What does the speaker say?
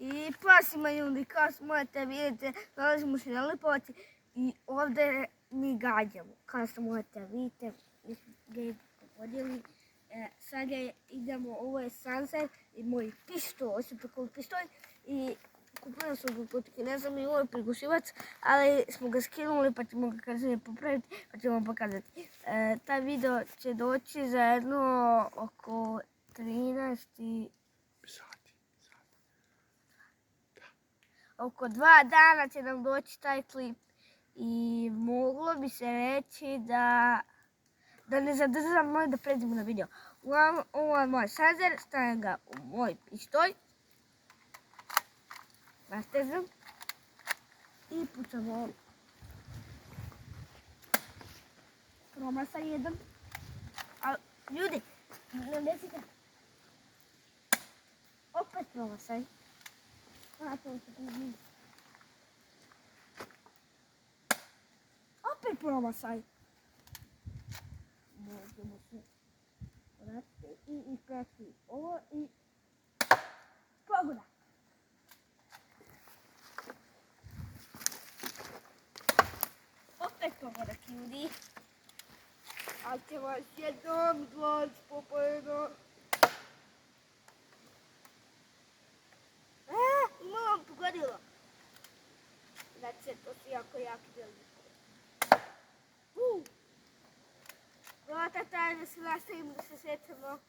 I prosimo ljudi, kao što možete vidjeti, nalazimo se na Lipovaci i ovdje mi gađamo. Kao što možete vidjeti, mi smo ga pogodili. Sada idemo, ovo je sunset i moj pištolj, ovo se preko pištolj i kupili smo ga kod Kineza i ovo je prigušivac, ali smo ga skinuli pa ćemo ga kasnije popraviti pa ćemo vam pokazati. Taj video će doći za jedno oko 13 sati. Oko 2 dana će nam doći taj klip i moglo bi se reći da ne zadržam moj da pređemo na video. Ovo je moj sazer, stavim ga u moj pištolj. Nastežem i pucamo. Promašaj jedan. Ali ljudi, ne desite. Opet promašaj. Opet promašaj. Možemo se vratiti i ispratiti ovo i pogoda. Opet pogodak ljudi. Ali će vas jednom gledati popojeno. Malo vam pogodilo. Znači, to su jako veliki. Vrata tajne se nastavimo da se sjećamo.